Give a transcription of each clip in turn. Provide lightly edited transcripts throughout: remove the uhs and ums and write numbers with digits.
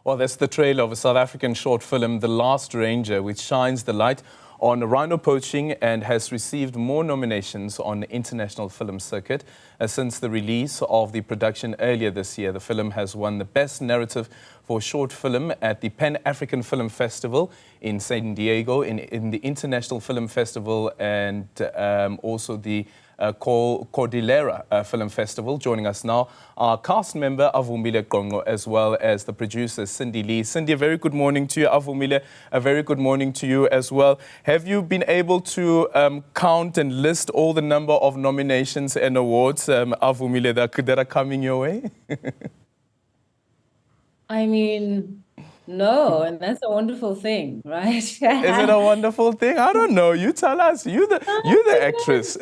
Well, that's the trailer of a South African short film, The Last Ranger, which shines the light on rhino poaching and has received more nominations on the international film circuit. Since the release of the production earlier this year, the film has won the Best Narrative for Short Film at the Pan-African Film Festival in San Diego, in the International Film Festival, and also the Cordillera Film Festival. Joining us now, our cast member Avumile Qongqo, as well as the producer Cindy Lee. Cindy, a very good morning to you. Avumile, a very good morning to you as well. Have you been able to count and list all the number of nominations and awards, Avumile, that are coming your way? I mean, no, and that's a wonderful thing, right? Is it a wonderful thing? I don't know. You tell us. You're the actress.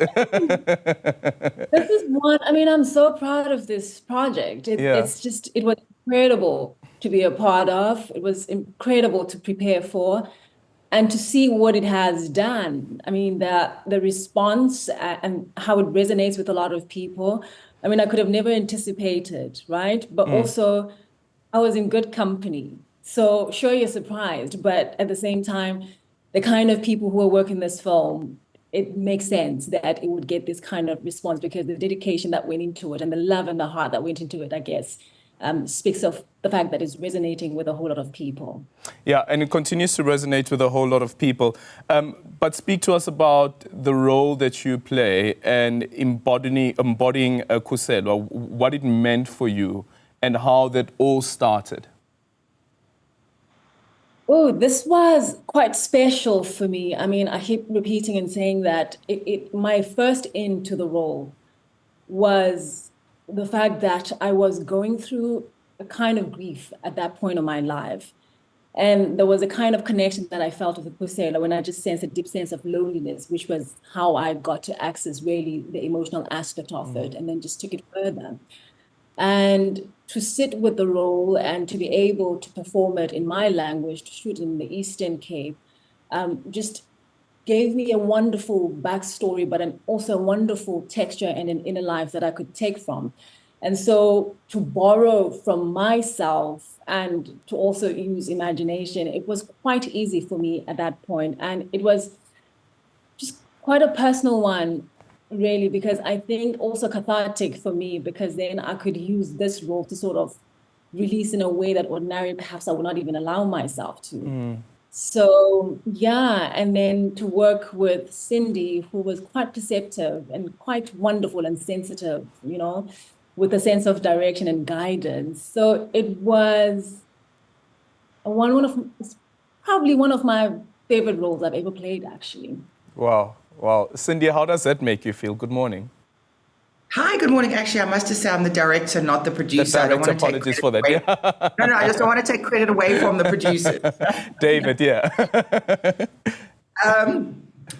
This is one. I mean, I'm so proud of this project. It was incredible to be a part of. It was incredible to prepare for, and to see what it has done. I mean, the response and how it resonates with a lot of people. I mean, I could have never anticipated, right? But also, I was in good company. So sure, you're surprised, but at the same time, the kind of people who are working this film, it makes sense that it would get this kind of response, because the dedication that went into it and the love and the heart that went into it, I guess, speaks of the fact that it's resonating with a whole lot of people. Yeah, and it continues to resonate with a whole lot of people. But speak to us about the role that you play and embodying Khuselo, what it meant for you and how that all started. Oh, this was quite special for me. I mean, I keep repeating and saying that my first into the role was the fact that I was going through a kind of grief at that point of my life. And there was a kind of connection that I felt with Khuselo when I just sensed a deep sense of loneliness, which was how I got to access really the emotional aspect of it, and then just took it further. And to sit with the role and to be able to perform it in my language, to shoot in the Eastern Cape, just gave me a wonderful backstory, but also a wonderful texture and an inner life that I could take from. And so to borrow from myself and to also use imagination, it was quite easy for me at that point. And it was just quite a personal one, really, because I think also cathartic for me, because then I could use this role to sort of release in a way that ordinarily perhaps I would not even allow myself to. So yeah, and then to work with Cindy, who was quite perceptive and quite wonderful and sensitive, you know, with a sense of direction and guidance. So it was probably one of my favorite roles I've ever played, actually. Wow. Wow. Cindy, how does that make you feel? Good morning. Hi, good morning. Actually, I must just say I'm the director, not the producer. The director, apologies for that. Yeah. No, I just don't want to take credit away from the producer. David, yeah.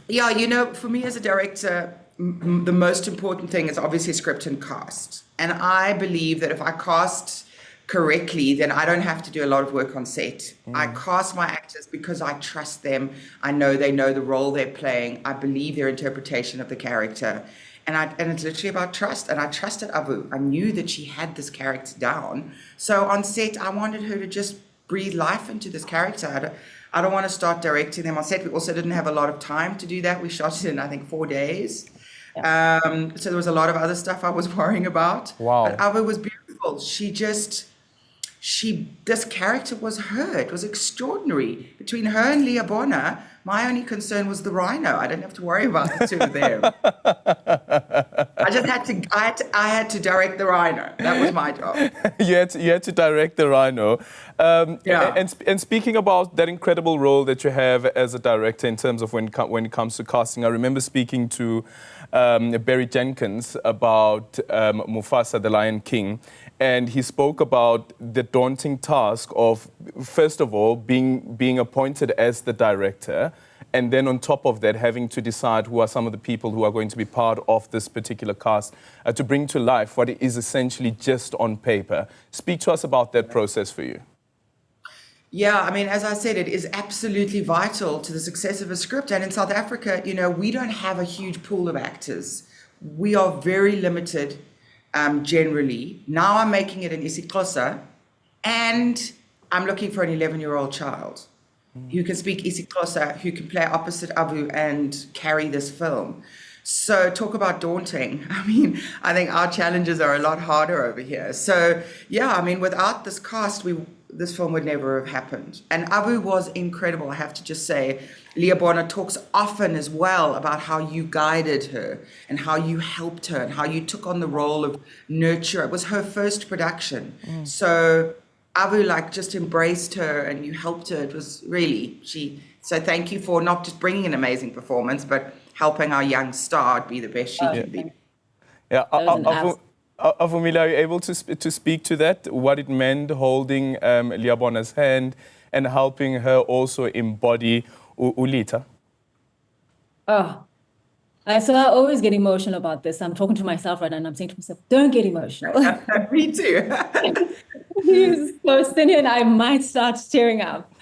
Yeah, you know, for me as a director, the most important thing is obviously script and cast. And I believe that if I cast correctly, then I don't have to do a lot of work on set. I cast my actors because I trust them. I know they know the role they're playing. I believe their interpretation of the character. And it's literally about trust. And I trusted Avu. I knew that she had this character down. So on set, I wanted her to just breathe life into this character. I don't want to start directing them on set. We also didn't have a lot of time to do that. We shot it in, I think, 4 days. Yeah. So there was a lot of other stuff I was worrying about. Wow. But Avu was beautiful. This character was her. It was extraordinary. Between her and Leah Bonner, my only concern was the rhino. I didn't have to worry about the two of them. I had to direct the rhino. That was my job. You had to direct the rhino. Yeah. And speaking about that incredible role that you have as a director in terms of when it comes to casting, I remember speaking to Barry Jenkins about Mufasa, the Lion King, and he spoke about the daunting task of, first of all, being appointed as the director, and then on top of that, having to decide who are some of the people who are going to be part of this particular cast to bring to life what is essentially just on paper. Speak to us about that process for you. Yeah, I mean, as I said, it is absolutely vital to the success of a script. And in South Africa, you know, we don't have a huge pool of actors. We are very limited generally. Now I'm making it in isiXhosa, and I'm looking for an 11-year-old child who can speak isiXhosa, who can play opposite Avu and carry this film. So talk about daunting. I mean, I think our challenges are a lot harder over here. So yeah, I mean, without this cast, this film would never have happened. And Avu was incredible, I have to just say. Leabona talks often as well about how you guided her and how you helped her and how you took on the role of nurturer. It was her first production. So Avu just embraced her and you helped her. It was really, so thank you for not just bringing an amazing performance, but helping our young star be the best she can be. Yeah, Avumile, are you able to speak to that? What it meant holding Leabona's hand and helping her also embody Ulita? So I always get emotional about this. I'm talking to myself right now and I'm saying to myself, don't get emotional. Me too. So Cindy and I might start tearing up.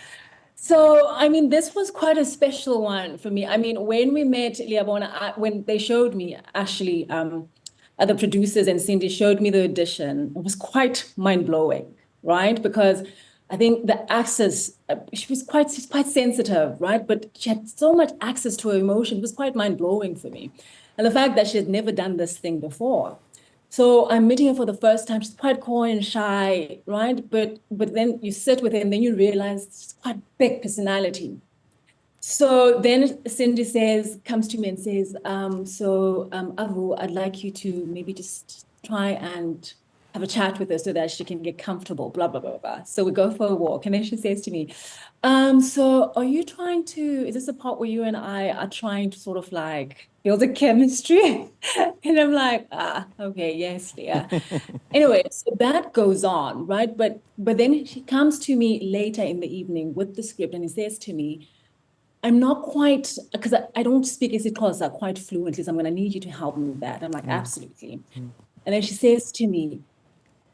So, I mean, this was quite a special one for me. I mean, when we met Leabona, when they showed me, actually, the producers and Cindy showed me the audition, it was quite mind-blowing, right? Because I think the access, she's quite sensitive, right? But she had so much access to her emotion. It was quite mind-blowing for me. And the fact that she had never done this thing before. So I'm meeting her for the first time. She's quite coy and shy, right? But then you sit with her and then you realize she's quite a big personality. So then Cindy comes to me and says, Avu, I'd like you to maybe just try and have a chat with her so that she can get comfortable, blah, blah, blah, blah. So we go for a walk. And then she says to me, so are you is this a part where you and I are trying to sort of build a chemistry? And I'm like, okay, yes, Leah. Anyway, so that goes on, right? But then she comes to me later in the evening with the script and he says to me, I'm not quite, because I don't speak isiXhosa quite fluently, so I'm going to need you to help me with that. I'm like, absolutely. And then she says to me,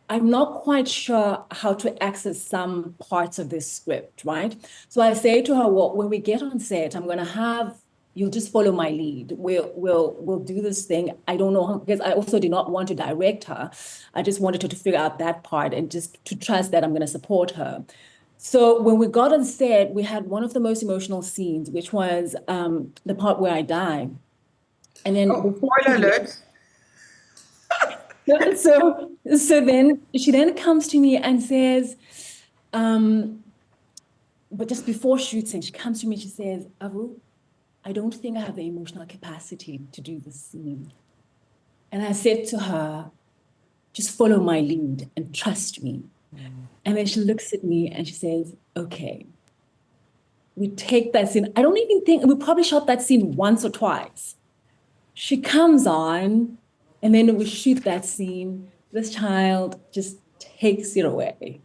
I'm not quite sure how to access some parts of this script, right? So I say to her, well, when we get on set, I'm going to you'll just follow my lead. We'll do this thing. I don't know how, because I also did not want to direct her. I just wanted her to figure out that part and just to trust that I'm going to support her. So when we got on set, we had one of the most emotional scenes, which was the part where I die. And then spoiler alert. So then she comes to me and says, but just before shooting, she comes to me, she says, Avu, I don't think I have the emotional capacity to do this scene. And I said to her, just follow my lead and trust me. And then she looks at me and she says, okay, we take that scene. I don't even think, we probably shot that scene once or twice. She comes on and then we shoot that scene. This child just takes it away.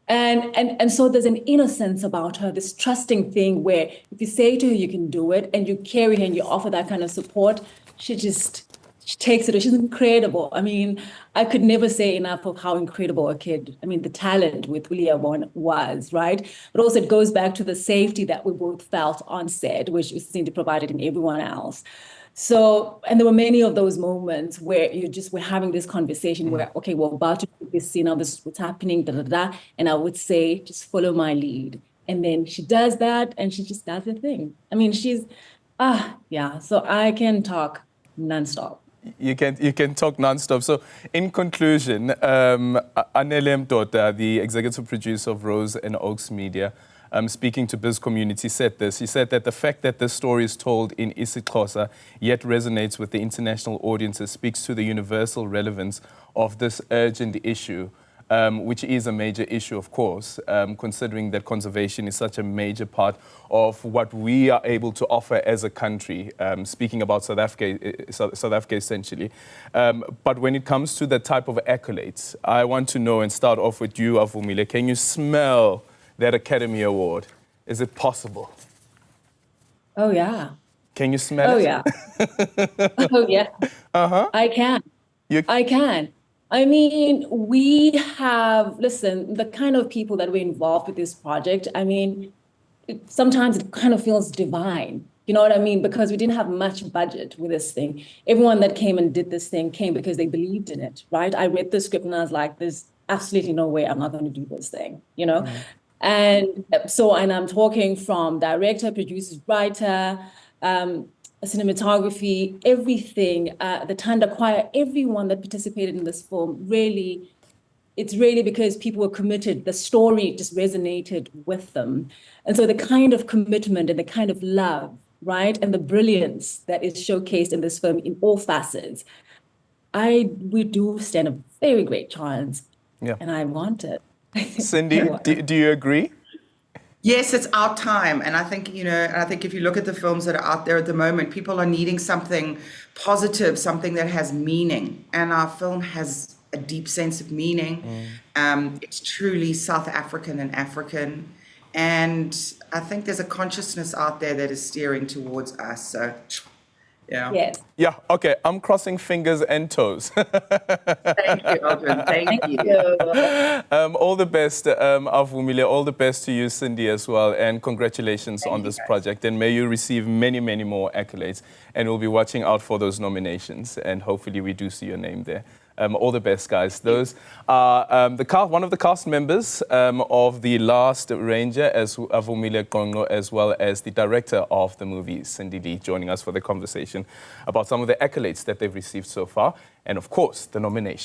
And so there's an innocence about her, this trusting thing where if you say to her you can do it and you carry her and you offer that kind of support, she takes it. She's incredible. I mean, I could never say enough of how incredible a kid, I mean, the talent with Leabona was, right? But also it goes back to the safety that we both felt on set, which Cindy provided in everyone else. So, and there were many of those moments where we're having this conversation where, okay, we're about to put this scene, now this is what's happening, and I would say, just follow my lead. And then she does that and she just does the thing. I mean, so I can talk nonstop. You can talk nonstop. So, in conclusion, Anele Mdoda, the executive producer of Rose and Oaks Media, speaking to Biz Community, said this. He said that the fact that this story is told in isiXhosa yet resonates with the international audiences speaks to the universal relevance of this urgent issue, which is a major issue, of course, considering that conservation is such a major part of what we are able to offer as a country, speaking about South Africa essentially. But when it comes to the type of accolades, I want to know, and start off with you, Avumile, can you smell that Academy Award? Is it possible? Oh, yeah. Can you smell it? Oh, yeah. Oh, yeah. Uh-huh. I can. I can. I mean, we have, listen, the kind of people that we're involved with this project, I mean, sometimes it kind of feels divine. You know what I mean? Because we didn't have much budget with this thing. Everyone that came and did this thing came because they believed in it, right? I read the script and I was like, there's absolutely no way I'm not going to do this thing, you know? And and I'm talking from director, producer, writer, cinematography, everything, the Tanda Choir, everyone that participated in this film, really, it's really because people were committed. The story just resonated with them. And so the kind of commitment and the kind of love, right, and the brilliance that is showcased in this film in all facets, we do stand a very great chance. Yeah. And I want it. Cindy, do you agree? Yes, it's our time. And I think, if you look at the films that are out there at the moment, people are needing something positive, something that has meaning. And our film has a deep sense of meaning. It's truly South African and African. And I think there's a consciousness out there that is steering towards us. So, yeah. Yes. Yeah, okay. I'm crossing fingers and toes. Thank you, Aldrin. Thank you. All the best, Avumile. All the best to you, Cindy, as well. And congratulations on this project. And may you receive many, many more accolades. And we'll be watching out for those nominations. And hopefully we do see your name there. All the best, guys. Those are one of the cast members of The Last Ranger, as Avumile Qongqo, as well as the director of the movie, Cindy Lee, joining us for the conversation about some of the accolades that they've received so far, and of course, the nomination.